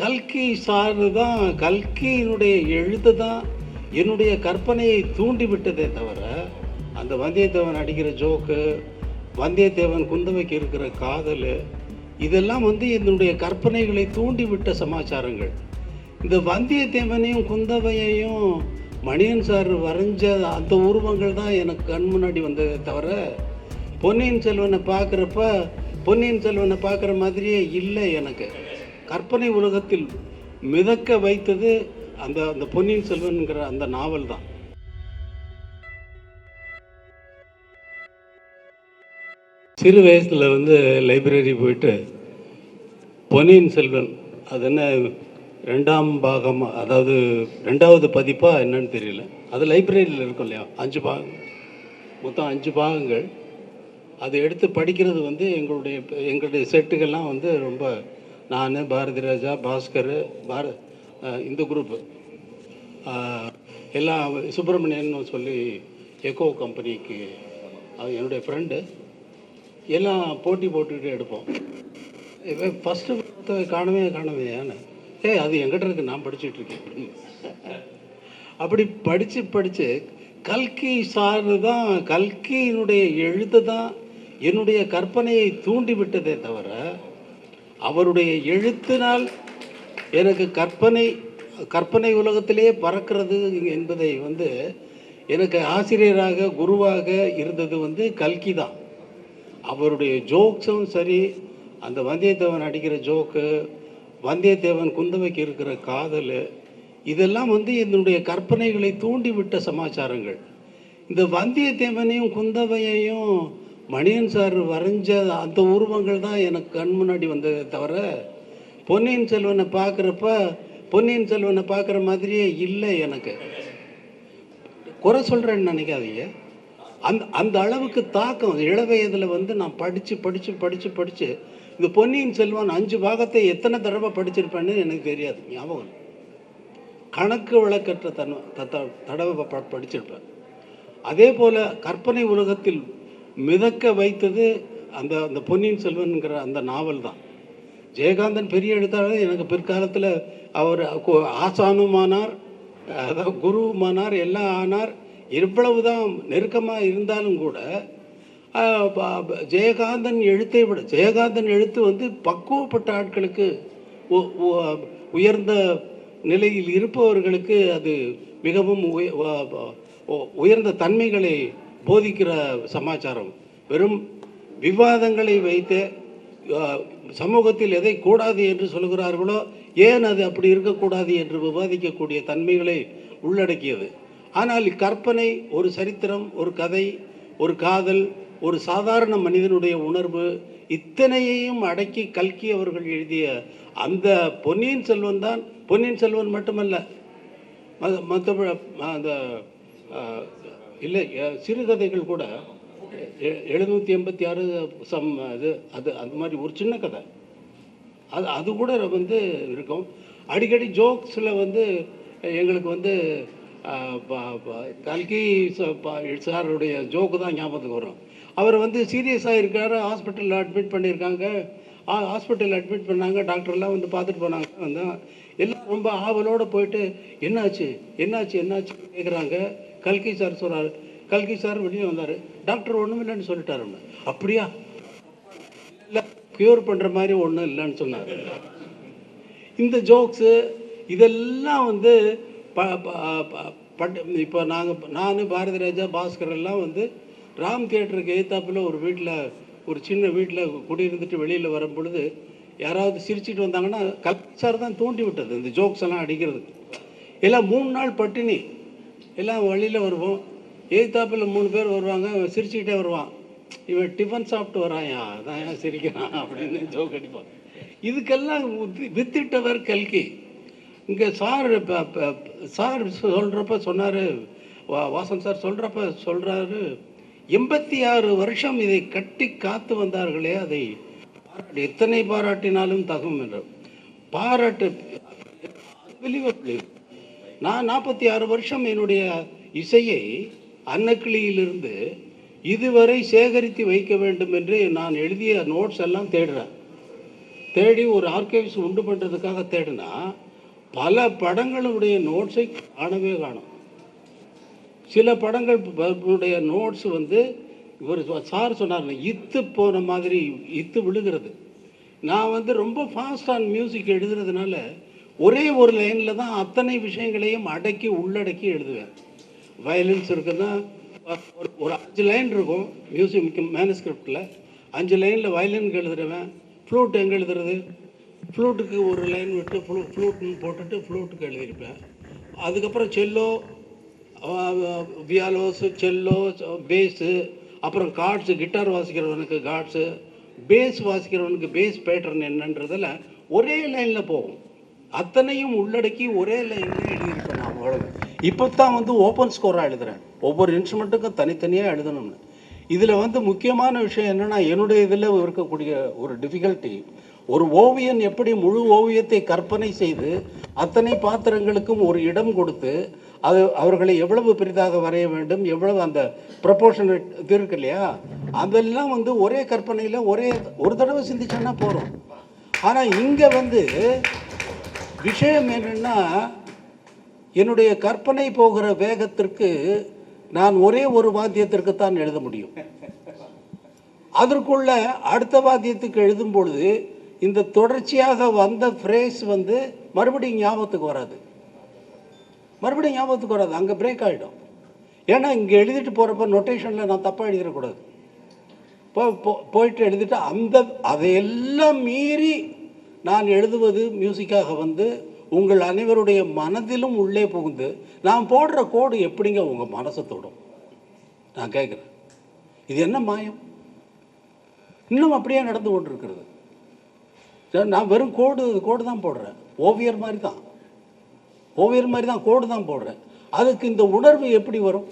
கல்கி சார் தான், கல்கியினுடைய எழுத்து தான் என்னுடைய கற்பனையை தூண்டிவிட்டதே தவிர, அந்த வந்தியத்தேவன் அடிக்கிற ஜோக்கு, வந்தியத்தேவன் குந்தவைக்கு இருக்கிற காதல், இதெல்லாம் என்னுடைய கற்பனைகளை தூண்டிவிட்ட சமாச்சாரங்கள். இந்த வந்தியத்தேவனையும் குந்தவையையும் மணியன் சார் வரைஞ்ச அந்த உருவங்கள் தான் எனக்கு கண் முன்னாடி வந்ததே தவிர, பொன்னியின் செல்வனை பார்க்குறப்ப பொன்னியின் செல்வனை பார்க்குற மாதிரியே இல்லை எனக்கு. கற்பனை உலகத்தில் மிதக்க வைத்தது அந்த அந்த பொன்னியின் செல்வன்கிற அந்த நாவல் தான். சிறு வயசில் லைப்ரரி போயிட்டு பொன்னியின் செல்வன் அது என்ன 2ஆம் பாகம், அதாவது 2வது பதிப்பாக என்னன்னு தெரியல, அது லைப்ரரியில் இருக்கும் இல்லையா, 5 பாகங்கள், மொத்தம் 5 பாகங்கள். அதை எடுத்து படிக்கிறது எங்களுடைய செட்டுகள்லாம் ரொம்ப, நான், பாரதி ராஜா, பாஸ்கர், இந்த குரூப்பு எல்லாம், சுப்பிரமணியன் சொல்லி எக்கோ கம்பெனிக்கு என்னுடைய ஃப்ரெண்டு, எல்லாம் போட்டி போட்டுக்கிட்டு எடுப்போம். ஃபஸ்ட்டு காணவே ஏன்னு, அது எங்கிட்ட இருக்கு, நான் படிச்சுட்ருக்கேன். அப்படி படித்து கல்கி சார் தான், கல்கியினுடைய எழுத்து தான் என்னுடைய கற்பனையை தூண்டிவிட்டதே தவிர, அவருடைய எழுத்தினால் எனக்கு கற்பனை உலகத்திலே பறக்கிறது என்பதை எனக்கு ஆசிரியராக குருவாக இருந்தது கல்கி தான். அவருடைய ஜோக்ஸும் சரி, அந்த வந்தியத்தேவன் அடிக்கிற ஜோக்கு, வந்தியத்தேவன் குந்தவைக்கு இருக்கிற காதல், இதெல்லாம் என்னுடைய கற்பனைகளை தூண்டிவிட்ட சமாச்சாரங்கள். இந்த வந்தியத்தேவனையும் குந்தவையையும் மணியன் சார் வரைஞ்ச அந்த உருவங்கள் தான் எனக்கு கண் முன்னாடி வந்ததே தவிர, பொன்னியின் செல்வனை பார்க்குற மாதிரியே இல்லை எனக்கு. குறை சொல்கிறேன்னு நினைக்காதீங்க. அந்த அளவுக்கு தாக்கம் இளவயதில் நான் படித்து இந்த பொன்னியின் செல்வன் 5 பாகத்தை எத்தனை தடவை படிச்சிருப்பேன்னு எனக்கு தெரியாது, ஞாபகம். கணக்கு வழக்கற்ற தடவை படிச்சிருப்பேன். அதே போல் கற்பனை உலகத்தில் மிதக்க வைத்தது அந்த அந்த பொன்னியின் செல்வன்கிற அந்த நாவல் தான். ஜெயகாந்தன் பெரிய எழுத்தாளர், எனக்கு பிற்காலத்தில் அவர் ஆசானுமானார், அதாவது குருவுமானார், எல்லாம் ஆனார். எவ்வளவு தான் நெருக்கமாக இருந்தாலும் கூட ஜெயகாந்தன் எழுத்தை விட, ஜெயகாந்தன் எழுத்து பக்குவப்பட்ட ஆட்களுக்கு, உயர்ந்த நிலையில் இருப்பவர்களுக்கு அது மிகவும் உயர்ந்த தன்மைகளை போதிக்கிற சமாச்சாரம். வெறும் விவாதங்களை வைத்து சமூகத்தில் எதை கூடாது என்று சொல்கிறார்களோ, ஏன் அது அப்படி இருக்கக்கூடாது என்று விவாதிக்கக்கூடிய தன்மைகளை உள்ளடக்கியது. ஆனால் கற்பனை, ஒரு சரித்திரம், ஒரு கதை, ஒரு காதல், ஒரு சாதாரண மனிதனுடைய உணர்வு, இத்தனையையும் அடக்கி கல்கி அவர்கள் எழுதிய அந்த பொன்னியின் செல்வன் தான். பொன்னியின் செல்வன் மட்டுமல்ல, மற்ற அந்த இல்லை சிறுகதைகள் கூட 786 அது அந்த மாதிரி ஒரு சின்ன கதை, அது கூட இருக்கும். அடிக்கடி ஜோக்ஸில் எங்களுக்கு கல்கி சாருடைய ஜோக்கு தான் ஞாபகத்துக்கு வரும். அவர் சீரியஸாக இருக்கார், ஹாஸ்பிட்டலில் அட்மிட் பண்ணியிருக்காங்க. ஹாஸ்பிட்டலில் அட்மிட் பண்ணாங்க, டாக்டர்லாம் பார்த்துட்டு போனாங்க. எல்லாம் ரொம்ப ஆவலோடு போயிட்டு என்னாச்சு கேட்குறாங்க. கல்கி சார் சொல்கிறார். கல்கி சார் வெளியே வந்தார். டாக்டர் ஒன்றும் இல்லைன்னு சொல்லிட்டாரு. அப்படியா, இல்லை க்யூர் பண்ணுற மாதிரி ஒன்றும் இல்லைன்னு சொன்னார். இந்த ஜோக்ஸு இதெல்லாம் இப்போ நான், பாரதி ராஜா, பாஸ்கர் எல்லாம் ராம் தியேட்டருக்கு எதிர்த்தாப்பில் ஒரு வீட்டில், ஒரு சின்ன வீட்டில் குடியிருந்துட்டு வெளியில் வரும் பொழுது யாராவது சிரிச்சிட்டு வந்தாங்கன்னா கல்கி சார் தான் தூண்டி விட்டது இந்த ஜோக்ஸ் எல்லாம் அடிக்கிறது. எல்லாம் 3 நாள் பட்டினி, எல்லாம் வழியில் வருவோம். எதிர்த்தாப்பில் 3 பேர் வருவாங்க, சிரிச்சுக்கிட்டே வருவான். இவன் டிஃபன் சாப்பிட்டு வராயா, அதான் ஏன் சிரிக்கிறான் அப்படின்னு ஜோக் அடிப்பான். இதுக்கெல்லாம் வித்திட்டவர் கல்கி. இங்கே சார் சொல்கிறப்ப சொன்னார், வாசன் சார் சொல்கிறாரு, 86 வருஷம் இதை கட்டி காத்து வந்தார்களே, அதை எத்தனை பாராட்டினாலும் தகும் என்று. பாராட்டு நான் 46 வருஷம் என்னுடைய இசையை அன்னக்கிளியிலிருந்து இதுவரை சேகரித்து வைக்க வேண்டும் என்று நான் எழுதிய நோட்ஸ் எல்லாம் தேடுறேன். தேடி ஒரு ஆர்கைவ்ஸ் உண்டு பண்ணுறதுக்காக தேடினா பல படங்களுடைய நோட்ஸை காணவே காணும். சில படங்களுடைய நோட்ஸ் வந்து இவர் சார் சொன்னார், இத்து போன மாதிரி இத்து விழுகிறது. நான் வந்து ரொம்ப ஃபாஸ்ட் ஆன் மியூசிக் எழுதுறதுனால ஒரே ஒரு லைனில் தான் அத்தனை விஷயங்களையும் அடக்கி உள்ளடக்கி எழுதுவேன். வயலன்ஸ் இருக்குன்னா ஒரு 5 லைன் இருக்கும் மியூசிக் மேனுஸ்கிரிப்டில், 5 லைனில் வயலினுக்கு எழுதுறவன். ஃப்ளூட் எங்கே எழுதுறது, ஃப்ளூட்டுக்கு ஒரு லைன் விட்டு ஃப்ளூட்னு போட்டுட்டு ஃப்ளூட்டுக்கு எழுதியிருப்பேன். அதுக்கப்புறம் செல்லோ, வியாலோஸு, செல்லோ, பேஸு, அப்புறம் கார்ட்ஸு, கிட்டார் வாசிக்கிறவனுக்கு கார்ட்ஸு, பேஸ் வாசிக்கிறவனுக்கு பேஸ் பேட்டர்ன் என்னன்றதில் ஒரே லைனில் போகும். அத்தனையும் உள்ளடக்கி ஒரே லைனில் எழுதியிருப்பேன் நான். அவ்வளவு இப்போ தான் வந்து ஓப்பன் ஸ்கோராக எழுதுகிறேன். ஒவ்வொரு இன்ஸ்ட்ருமெண்ட்டுக்கும் தனித்தனியாக எழுதணும்னு. இதில் வந்து முக்கியமான விஷயம் என்னென்னா, என்னுடைய இதில் இருக்கக்கூடிய ஒரு டிஃபிகல்ட்டி, ஒரு ஓவியன் எப்படி முழு ஓவியத்தை கற்பனை செய்து அத்தனை பாத்திரங்களுக்கும் ஒரு இடம் கொடுத்து அவர்களை எவ்வளவு பெரிதாக வரைய வேண்டும், எவ்வளவு அந்த ப்ரொபோர்ஷனேட் இது இருக்கு இல்லையா, அதெல்லாம் வந்து ஒரே கற்பனையில் ஒரு தடவை சிந்திச்சோன்னா போகிறோம். ஆனால் இங்கே வந்து விஷயம் என்னென்னா, என்னுடைய கற்பனை போகிற வேகத்திற்கு நான் ஒரே ஒரு வாத்தியத்திற்கு தான் எழுத முடியும். அதற்குள்ள அடுத்த வாத்தியத்துக்கு எழுதும் பொழுது இந்த தொடர்ச்சியாக வந்த ஃப்ரேஸ் வந்து மறுபடியும் ஞாபகத்துக்கு வராது. அங்கே பிரேக் ஆகிடும். ஏன்னா இங்கே எழுதிட்டு போகிறப்ப நொட்டேஷனில் நான் தப்பாக எழுதிடக்கூடாது. போயிட்டு எழுதிட்டு அதையெல்லாம் மீறி நான் எழுதுவது மியூசிக்காக வந்து உங்கள் அனைவருடைய மனதிலும் உள்ளே புகுந்து நான் போடுற கோடு எப்படிங்க உங்கள் மனசை தொடும்? நான் கேட்குறேன், இது என்ன மாயம்? இன்னும் அப்படியே நடந்து கொண்டு இருக்கிறது. நான் வெறும் கோடு தான் போடுறேன். ஓவியர் மாதிரி தான் கோடு தான் போடுறேன். அதுக்கு இந்த உணர்வு எப்படி வரும்?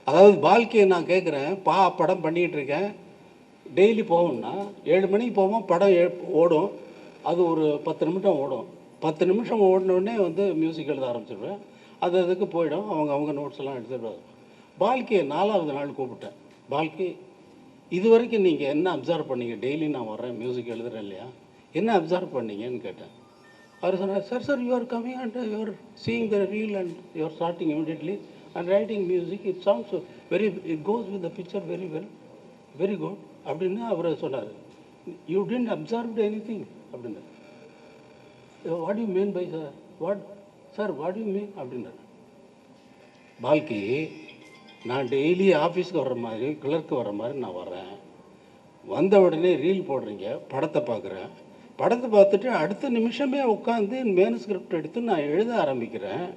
அதாவது வாழ்க்கையை நான் கேட்குறேன், படம் பண்ணிகிட்டு இருக்கேன். டெய்லி போவோம்னா 7 மணிக்கு போவோம், படம் ஓடும். அது ஒரு 10 நிமிஷம் ஓடும். 10 நிமிஷம் ஓடினோடனே வந்து மியூசிக் எழுத ஆரம்பிச்சிடுவேன். அதுக்கு போயிடும். அவங்க நோட்ஸ் எல்லாம் எடுத்துடுவாங்க. பால்கே 4வது நாள் கூப்பிட்டேன். பால்கே, இது வரைக்கும் நீங்கள் என்ன அப்சர்வ் பண்ணீங்க? டெய்லி நான் வர்றேன், மியூசிக் எழுதுறேன் இல்லையா, என்ன அப்சர்வ் பண்ணீங்கன்னு கேட்டேன். அவர் சொன்னார், sir you are coming and you are seeing the reel and you are starting immediately and writing music. It sounds it goes with the picture very well, very good அப்படின்னு அவர் சொன்னார். You didn't observe any thing அப்படின்னு. What you mean by sir what you mean அப்படின்னாரு. பால்கி, நான் daily ஆஃபீஸ்க்கு வர்ற மாதிரி, clerk வர்ற மாதிரி நான் வர்றேன். வந்த உடனே ரீல் போடுறீங்க, படத்தை பார்க்குறேன். படத்தை பார்த்துட்டு அடுத்த நிமிஷமே உட்காந்து மேனுஸ்கிரிப்ட் எடுத்து நான் எழுத ஆரம்பிக்கிறேன்.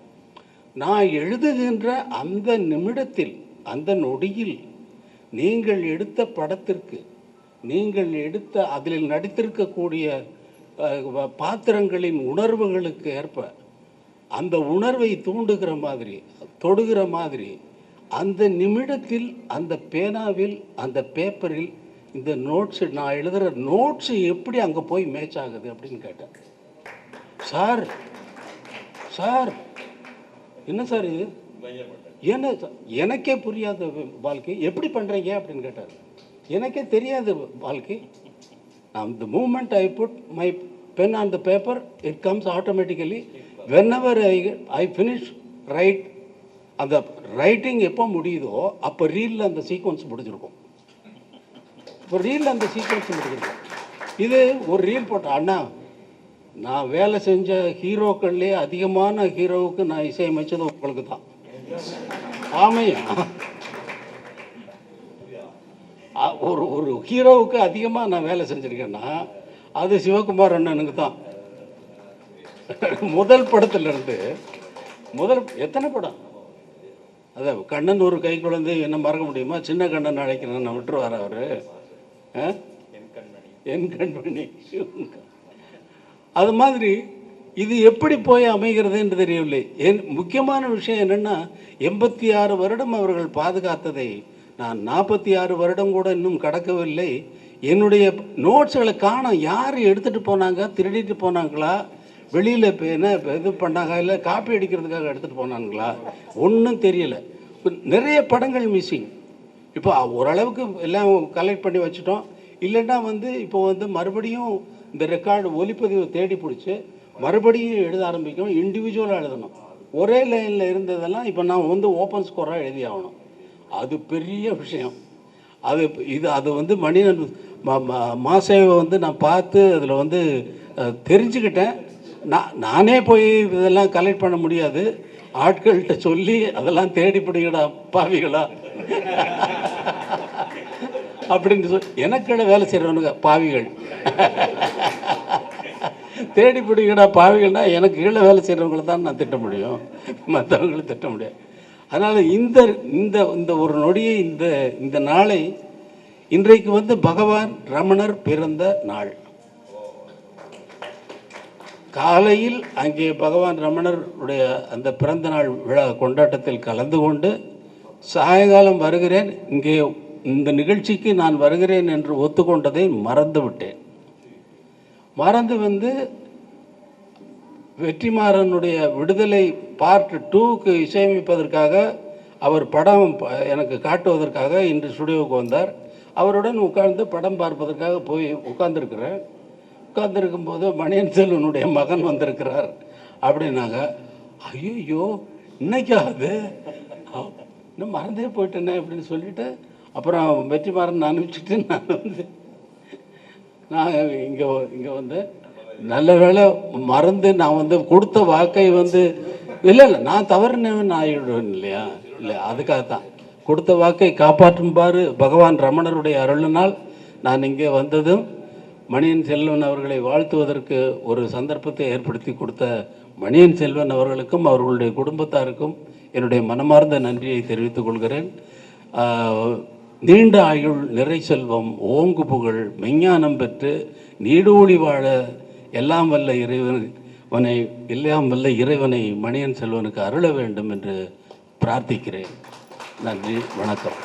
நான் எழுதுகின்ற அந்த நிமிடத்தில், அந்த நொடியில் நீங்கள் எடுத்த படத்திற்கு, நீங்கள் எடுத்த அதில் நடித்திருக்கக்கூடிய பாத்திரங்களின் உணர்வுகளுக்கு ஏற்ப அந்த உணர்வை தூண்டுகிற மாதிரி, தொடுகிற மாதிரி அந்த நிமிடத்தில் அந்த பேனாவில், அந்த பேப்பரில் இந்த நோட்ஸு, நான் எழுதுகிற நோட்ஸு எப்படி அங்கே போய் மேட்ச் ஆகுது அப்படின்னு கேட்டேன். சார் என்ன சார் இது, என்ன எனக்கே புரியாத வாழ்க்கை, எப்படி பண்ணுறீங்க அப்படின்னு கேட்டார். எனக்கே தெரியாது வாழ்க்கை. the moment I put my pen on the paper, it comes automatically. Whenever I finish write, அந்த ரைட்டிங் எப்போ முடியுதோ அப்போ ரீலில் அந்த சீக்வன்ஸ் முடிஞ்சிருக்கும். இப்போ ரீலில் அந்த சீக்வன்ஸ் முடிஞ்சிருக்கும். இது ஒரு ரீல் போட்ட அண்ணா, நான் வேலை செஞ்ச ஹீரோக்கள்லேயே அதிகமான ஹீரோவுக்கு நான் இசையமைச்சது உங்களுக்கு தான். ஆமையா, ஒரு ஹீரோவுக்கு அதிகமாக நான் வேலை செஞ்சுருக்கேன்னா அது சிவகுமார் அண்ணனுக்கு தான். முதல் படத்துலேருந்து எத்தனை படம், அதான் கண்ணன் ஒரு கை குழந்தை என்ன மறக்க முடியுமா? சின்ன கண்ணன் அழைக்கிறேன் நான் விட்டுருவார் அவர். என் கண்மணி. அது மாதிரி இது எப்படி போய் அமைகிறது என்று தெரியவில்லை. முக்கியமான விஷயம் என்னென்னா, 86 வருடம் அவர்கள் பாதுகாத்ததை நான் 46 வருடம் கூட இன்னும் கடக்கவில்லை. என்னுடைய நோட்ஸுகளை காணோம். யார் எடுத்துகிட்டு போனாங்க? திருடிட்டு போனாங்களா? வெளியில் இப்போ என்ன இது பண்ணாங்க? இல்லை காப்பி அடிக்கிறதுக்காக எடுத்துகிட்டு போனாங்களா? ஒன்றும் தெரியலை. நிறைய படங்கள் மிஸ்ஸிங். இப்போ ஓரளவுக்கு எல்லாம் கலெக்ட் பண்ணி வச்சுட்டோம். இல்லைன்னா வந்து இப்போ வந்து மறுபடியும் இந்த ரெக்கார்டு ஒலிப்பதிவை தேடி பிடிச்சி மறுபடியும் எழுத ஆரம்பிக்கணும், இண்டிவிஜுவலாக எழுதணும். ஒரே லைனில் இருந்ததெல்லாம் இப்போ நான் வந்து ஓப்பன் ஸ்கோராக எழுதி ஆகணும். அது பெரிய விஷயம். அது வந்து மணியன் மாசேவை வந்து நான் பார்த்து அதில் வந்து தெரிஞ்சுக்கிட்டேன். நானே போய் இதெல்லாம் கலெக்ட் பண்ண முடியாது, ஆட்கள்கிட்ட சொல்லி அதெல்லாம் தேடி பிடிக்கடா பாவிகளா அப்படின்னு சொல்லி எனக்குள்ள வேலை செய்கிறவனுங்க பாவிகள் தேடி பிடிக்கடா பாவிகள்னா எனக்கு கீழே வேலை செய்கிறவங்கள தான் நான் திட்ட முடியும், மற்றவங்களை திட்ட முடியாது. அதனால் இந்த இந்த இந்த ஒரு நொடியை இந்த நாளை இன்றைக்கு வந்து பகவான் ரமணர் பிறந்த நாள். காலையில் அங்கே பகவான் ரமணருடைய அந்த பிறந்த நாள் விழா கொண்டாட்டத்தில் கலந்து கொண்டு சாயங்காலம் வருகிறேன், இங்கே இந்த நிகழ்ச்சிக்கு நான் வருகிறேன் என்று ஒத்துக்கொண்டதை மறந்து விட்டேன். மறந்து வந்து வெற்றிமாறனுடைய விடுதலை பார்ட் 2க்கு இசையமைப்பதற்காக அவர் படம் எனக்கு காட்டுவதற்காக இன்று ஸ்டுடியோவுக்கு வந்தார். அவருடன் உட்கார்ந்து படம் பார்ப்பதற்காக போய் உட்கார்ந்துருக்கிறேன். உட்கார்ந்துருக்கும்போது மணியன் செல்வனுடைய மகன் வந்திருக்கிறார் அப்படின்னாங்க. ஐயோ இன்னைக்காவது இன்னும் மறந்தே போயிட்டேனே அப்படின்னு சொல்லிட்டு அப்புறம் வெற்றிமாறன் அனுப்பிச்சிட்டு நான் இங்கே வந்து நல்ல வேளை மறந்து நான் வந்து கொடுத்த வாக்கை வந்து இல்லை நான் தவறுனவன் ஆகிடுவேன் இல்லையா, இல்லை அதுக்காகத்தான் கொடுத்த வாக்கை காப்பாற்றும்பாறு பகவான் ரமணருடைய அருளினால் நான் இங்கே வந்ததும் மணியன் செல்வன் அவர்களை வாழ்த்துவதற்கு ஒரு சந்தர்ப்பத்தை ஏற்படுத்தி கொடுத்த மணியன் செல்வன் அவர்களுக்கும் அவர்களுடைய குடும்பத்தாருக்கும் என்னுடைய மனமார்ந்த நன்றியை தெரிவித்துக் கொள்கிறேன். நீண்ட ஆயுள், நிறை செல்வம், ஓங்கு புகழ், மெஞ்ஞானம் பெற்று நீடூழி வாழ எல்லாம் வல்ல இறைவனை மணியன் செல்வனுக்கு அருள வேண்டும் என்று பிரார்த்திக்கிறேன். நன்றி, வணக்கம்.